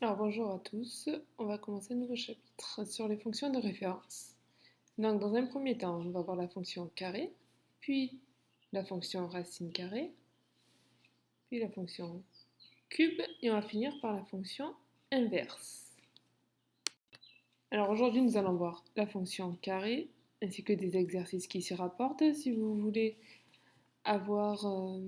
Alors bonjour à tous, on va commencer un nouveau chapitre sur les fonctions de référence. Donc dans un premier temps, on va voir la fonction carré, puis la fonction racine carrée, puis la fonction cube, et on va finir par la fonction inverse. Alors aujourd'hui, nous allons voir la fonction carré, ainsi que des exercices qui s'y rapportent. Si vous voulez avoir un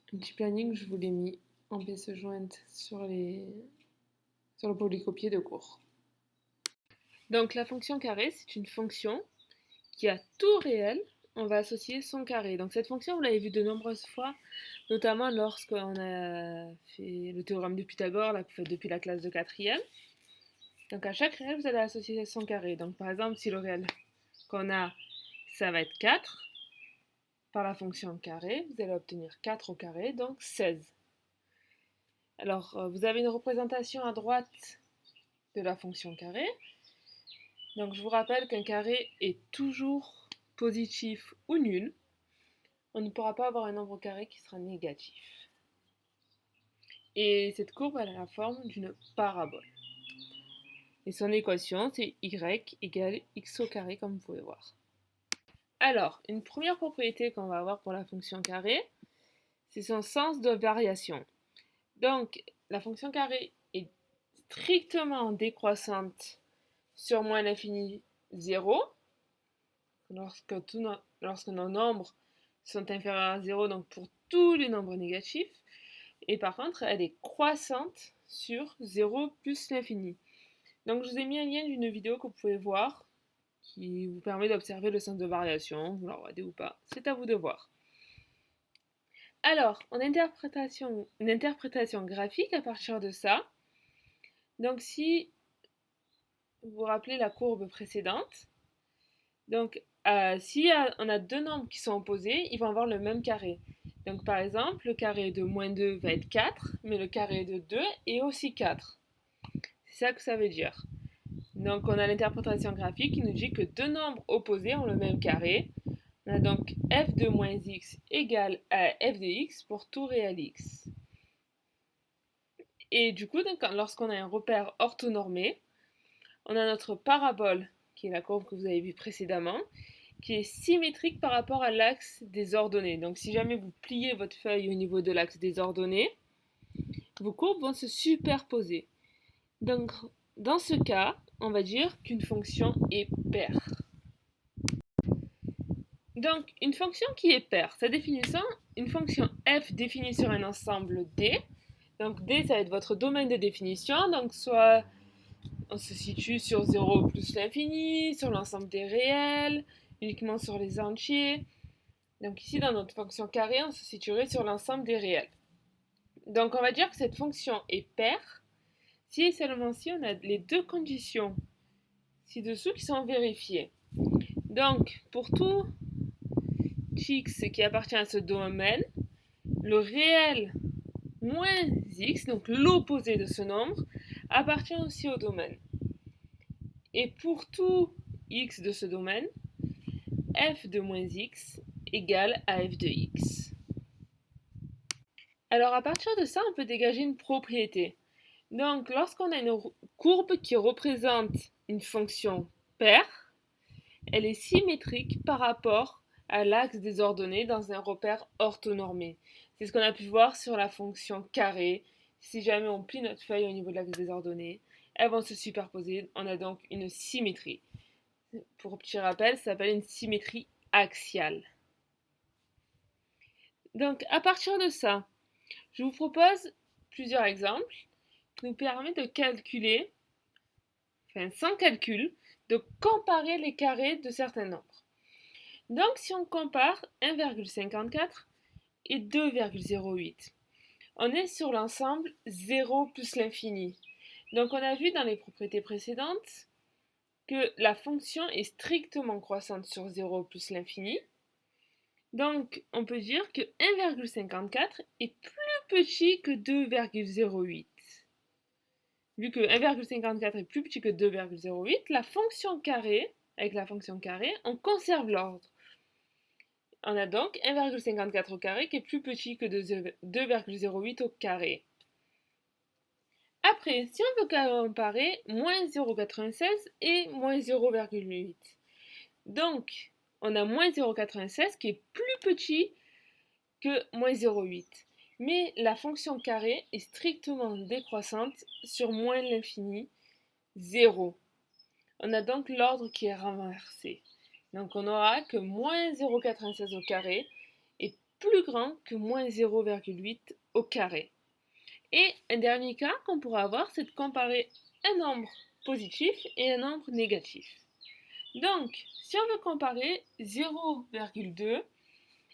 petit planning, je vous l'ai mis en pièce jointe sur le polycopier de cours. Donc la fonction carré, c'est une fonction qui a tout réel, on va associer son carré. Donc cette fonction, vous l'avez vue de nombreuses fois, notamment lorsqu'on a fait le théorème de Pythagore, là, depuis la classe de quatrième. Donc à chaque réel, vous allez associer son carré. Donc par exemple, si le réel qu'on a, ça va être 4, par la fonction carré, vous allez obtenir 4 au carré, donc 16. Alors vous avez une représentation à droite de la fonction carré. Donc je vous rappelle qu'un carré est toujours positif ou nul. On ne pourra pas avoir un nombre carré qui sera négatif. Et cette courbe, elle a la forme d'une parabole. Et son équation, c'est y égale x au carré, comme vous pouvez voir. Alors, une première propriété qu'on va avoir pour la fonction carré, c'est son sens de variation. Donc, la fonction carré est strictement décroissante sur moins l'infini 0, lorsque nos nombres sont inférieurs à 0, donc pour tous les nombres négatifs. Et par contre, elle est croissante sur 0 plus l'infini. Donc je vous ai mis un lien d'une vidéo que vous pouvez voir qui vous permet d'observer le sens de variation. Vous la regardez ou pas, c'est à vous de voir. Alors, une interprétation graphique à partir de ça. Donc si vous vous rappelez la courbe précédente, donc si on a deux nombres qui sont opposés, ils vont avoir le même carré. Donc par exemple, le carré de moins 2 va être 4, mais le carré de 2 est aussi 4. C'est ça que ça veut dire. Donc on a l'interprétation graphique qui nous dit que deux nombres opposés ont le même carré. On a donc f de moins x égale à f de x pour tout réel x. Et du coup, lorsqu'on a un repère orthonormé, on a notre parabole, qui est la courbe que vous avez vue précédemment, qui est symétrique par rapport à l'axe des ordonnées. Donc si jamais vous pliez votre feuille au niveau de l'axe des ordonnées, vos courbes vont se superposer. Donc dans ce cas, on va dire qu'une fonction est paire. Donc une fonction qui est paire, sa définition, une fonction f définie sur un ensemble D. Donc D, ça va être votre domaine de définition. Donc soit on se situe sur 0 plus l'infini, sur l'ensemble des réels, uniquement sur les entiers. Donc ici, dans notre fonction carré, on se situerait sur l'ensemble des réels. Donc on va dire que cette fonction est paire si et seulement si on a les deux conditions ci-dessous qui sont vérifiées. Donc pour tout x qui appartient à ce domaine, le réel moins x, donc l'opposé de ce nombre, appartient aussi au domaine. Et pour tout x de ce domaine, f de moins x égale à f de x. Alors à partir de ça, on peut dégager une propriété. Donc lorsqu'on a une courbe qui représente une fonction paire, elle est symétrique par rapport à l'axe des ordonnées dans un repère orthonormé. C'est ce qu'on a pu voir sur la fonction carré. Si jamais on plie notre feuille au niveau de l'axe des ordonnées, elles vont se superposer. On a donc une symétrie. Pour petit rappel, ça s'appelle une symétrie axiale. Donc à partir de ça, je vous propose plusieurs exemples qui nous permettent de calculer, sans calcul, de comparer les carrés de certains nombres. Donc si on compare 1,54 et 2,08, on est sur l'ensemble 0 plus l'infini. Donc on a vu dans les propriétés précédentes que la fonction est strictement croissante sur 0 plus l'infini. Donc on peut dire que 1,54 est plus petit que 2,08. Vu que 1,54 est plus petit que 2,08, la fonction carré, avec la fonction carré, on conserve l'ordre. On a donc 1,54 au carré qui est plus petit que 2,08 au carré. Après, si on veut comparer moins 0,96 et moins 0,8. Donc, on a moins 0,96 qui est plus petit que moins 0,8. Mais la fonction carré est strictement décroissante sur moins l'infini, 0. On a donc l'ordre qui est renversé. Donc on aura que moins 0,96 au carré est plus grand que moins 0,8 au carré. Et un dernier cas qu'on pourra avoir, c'est de comparer un nombre positif et un nombre négatif. Donc, si on veut comparer 0,2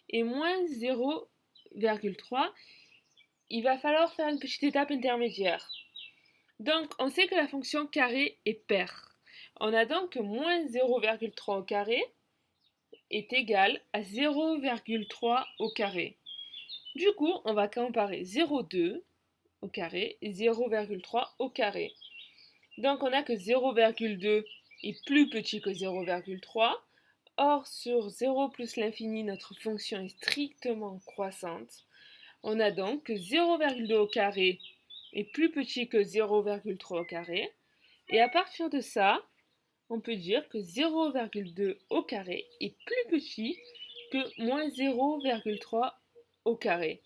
et moins 0,3, il va falloir faire une petite étape intermédiaire. Donc, on sait que la fonction carré est paire. On a donc que moins 0,3 au carré est égal à 0,3 au carré. Du coup, on va comparer 0,2 au carré et 0,3 au carré. Donc, on a que 0,2 est plus petit que 0,3. Or, sur 0 plus l'infini, notre fonction est strictement croissante. On a donc que 0,2 au carré est plus petit que 0,3 au carré. Et à partir de ça, on peut dire que 0,2 au carré est plus petit que moins 0,3 au carré.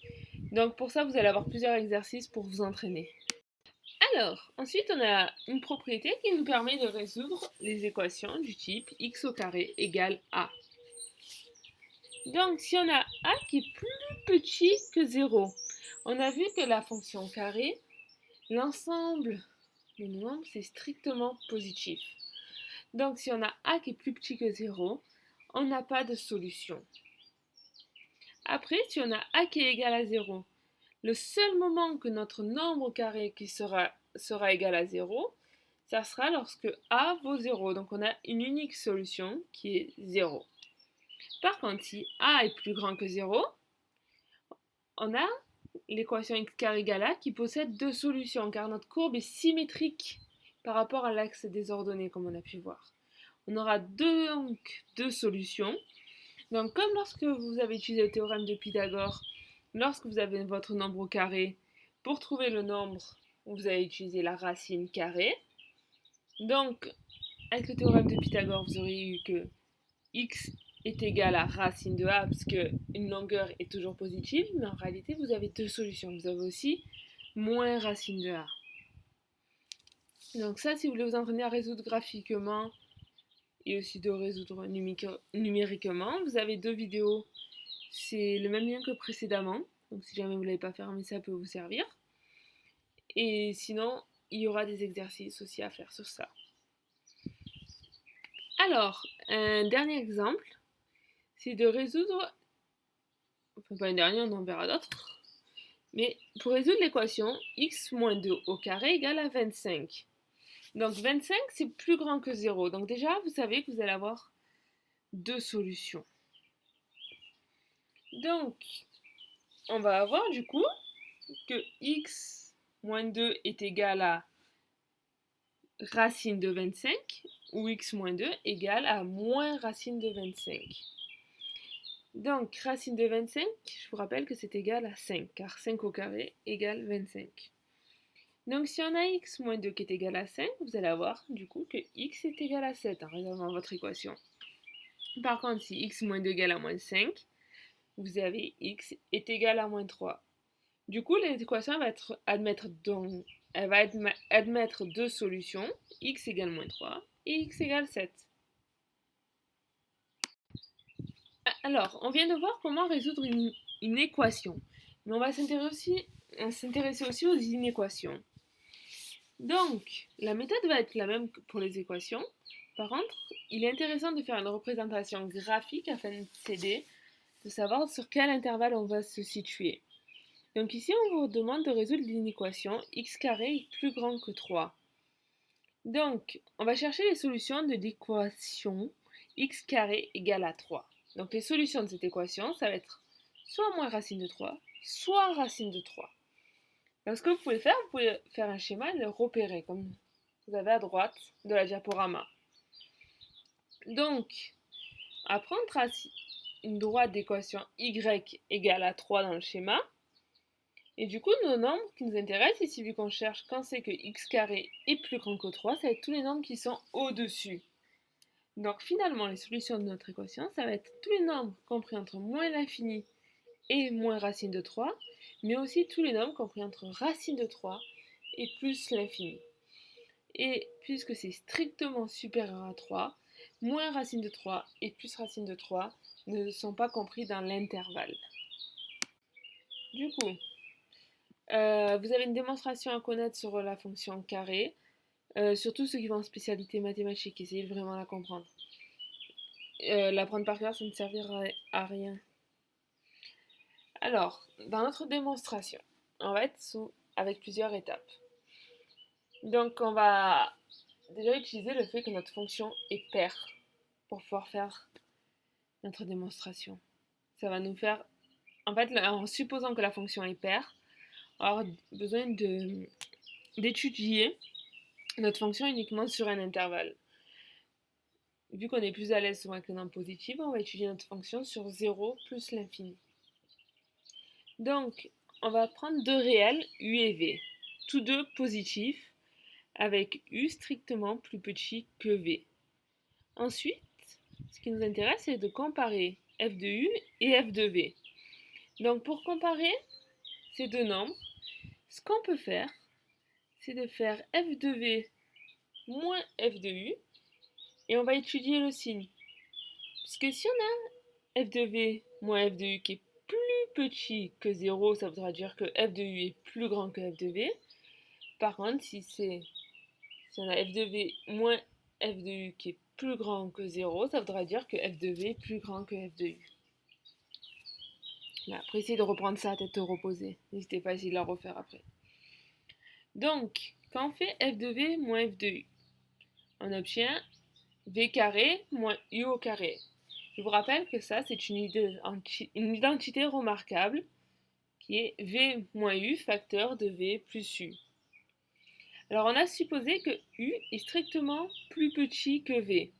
Donc pour ça, vous allez avoir plusieurs exercices pour vous entraîner. Alors, ensuite, on a une propriété qui nous permet de résoudre les équations du type x au carré égale a. Donc, si on a a qui est plus petit que 0, on a vu que la fonction carré, l'ensemble des nombres, c'est strictement positif. Donc, si on a a qui est plus petit que 0, on n'a pas de solution. Après, si on a a qui est égal à 0, le seul moment que notre nombre carré qui sera égal à 0, ça sera lorsque a vaut 0. Donc, on a une unique solution qui est 0. Par contre, si a est plus grand que 0, on a l'équation x carré égale a qui possède deux solutions, car notre courbe est symétrique par rapport à l'axe des ordonnées, comme on a pu voir. On aura donc deux solutions. Donc, comme lorsque vous avez utilisé le théorème de Pythagore, lorsque vous avez votre nombre au carré, pour trouver le nombre, vous allez utiliser la racine carrée. Donc, avec le théorème de Pythagore, vous aurez eu que x est égal à racine de a, parce qu'une longueur est toujours positive, mais en réalité, vous avez deux solutions. Vous avez aussi moins racine de a. Donc ça, si vous voulez vous entraîner à résoudre graphiquement et aussi de résoudre numériquement, vous avez deux vidéos. C'est le même lien que précédemment. Donc si jamais vous ne l'avez pas fait, mais ça peut vous servir. Et sinon, il y aura des exercices aussi à faire sur ça. Alors, un dernier exemple, c'est de résoudre, enfin pas un dernier, on en verra d'autres, mais pour résoudre l'équation x moins 2 au carré égale à 25. Donc 25, c'est plus grand que 0. Donc déjà, vous savez que vous allez avoir deux solutions. Donc, on va avoir du coup que x moins 2 est égal à racine de 25 ou x moins 2 égale à moins racine de 25. Donc, racine de 25, je vous rappelle que c'est égal à 5, car 5 au carré égale 25. Donc, si on a x moins 2 qui est égal à 5, vous allez avoir du coup que x est égal à 7 en résolvant votre équation. Par contre, si x moins 2 égale à moins 5, vous avez x est égal à moins 3. Du coup, l'équation va admettre deux solutions, x égale moins 3 et x égale 7. Alors, on vient de voir comment résoudre une équation, mais on va s'intéresser aussi aux inéquations. Donc, la méthode va être la même que pour les équations. Par contre, il est intéressant de faire une représentation graphique afin de s'aider, de savoir sur quel intervalle on va se situer. Donc ici, on vous demande de résoudre l'inéquation x carré est plus grand que 3. Donc, on va chercher les solutions de l'équation x carré égale à 3. Donc les solutions de cette équation, ça va être soit moins racine de 3, soit racine de 3. Donc ce que vous pouvez faire un schéma et le repérer, comme vous avez à droite de la diaporama. Donc, après on trace une droite d'équation y égale à 3 dans le schéma. Et du coup, nos nombres qui nous intéressent, ici vu qu'on cherche quand c'est que x carré est plus grand que 3, ça va être tous les nombres qui sont au-dessus. Donc finalement, les solutions de notre équation, ça va être tous les nombres compris entre moins l'infini et moins racine de 3, mais aussi tous les nombres compris entre racine de 3 et plus l'infini. Et puisque c'est strictement supérieur à 3, moins racine de 3 et plus racine de 3 ne sont pas compris dans l'intervalle. Du coup, vous avez une démonstration à connaître sur la fonction carré, surtout ceux qui vont en spécialité mathématique, essayez de vraiment la comprendre. L'apprendre par cœur, ça ne servira à rien. Alors, dans notre démonstration, on va être avec plusieurs étapes. Donc, on va déjà utiliser le fait que notre fonction est paire pour pouvoir faire notre démonstration. Ça va nous faire, en fait, en supposant que la fonction est paire, on va avoir besoin d'étudier notre fonction uniquement sur un intervalle. Vu qu'on est plus à l'aise avec les nombres positifs, on va étudier notre fonction sur 0 plus l'infini. Donc, on va prendre deux réels, u et v, tous deux positifs, avec u strictement plus petit que v. Ensuite, ce qui nous intéresse, c'est de comparer f de u et f de v. Donc, pour comparer ces deux nombres, ce qu'on peut faire, c'est de faire f de v moins f de u, et on va étudier le signe. Puisque si on a f de v moins f de u qui est plus petit que 0, ça voudra dire que f de u est plus grand que f de v. Par contre, si on a f de v moins f de u qui est plus grand que 0, ça voudra dire que f de v est plus grand que f de u. Là, après, essayez de reprendre ça à tête reposée. N'hésitez pas à essayer de la refaire après. Donc, quand on fait f de v moins f de u, on obtient v carré moins u au carré. Je vous rappelle que ça, c'est une identité remarquable qui est v moins u facteur de v plus u. Alors, on a supposé que u est strictement plus petit que v.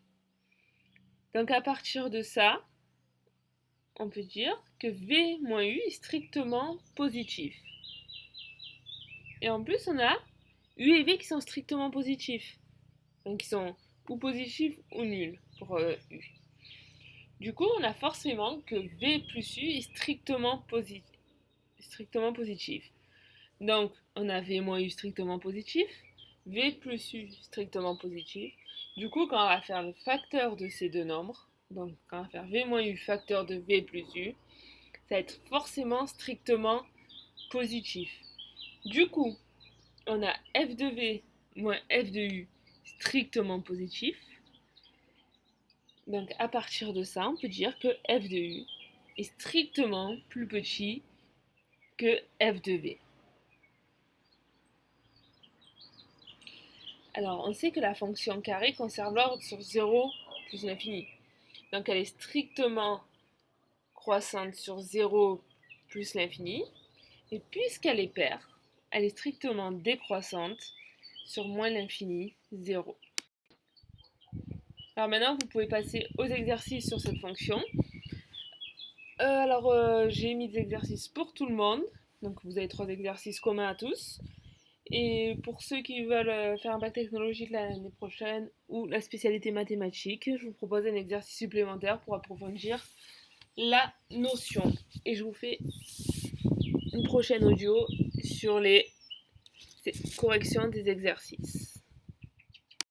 Donc, à partir de ça, on peut dire que v moins u est strictement positif. Et en plus, on a u et v qui sont strictement positifs. Donc, ils sont ou positifs ou nuls pour u. Du coup, on a forcément que v plus u est strictement positif. Donc, on a v moins u strictement positif, v plus u strictement positif. Du coup, quand on va faire le facteur de ces deux nombres, donc quand on va faire v moins u facteur de v plus u, ça va être forcément strictement positif. Du coup, on a f de v moins f de u strictement positif. Donc à partir de ça, on peut dire que f de u est strictement plus petit que f de v. Alors on sait que la fonction carré conserve l'ordre sur 0 plus l'infini. Donc elle est strictement croissante sur 0 plus l'infini. Et puisqu'elle est paire, elle est strictement décroissante sur moins l'infini, 0. Alors maintenant, vous pouvez passer aux exercices sur cette fonction. J'ai mis des exercices pour tout le monde. Donc vous avez 3 exercices communs à tous. Et pour ceux qui veulent faire un bac technologique l'année prochaine ou la spécialité mathématique, je vous propose un exercice supplémentaire pour approfondir la notion. Et je vous fais une prochaine audio sur les corrections des exercices.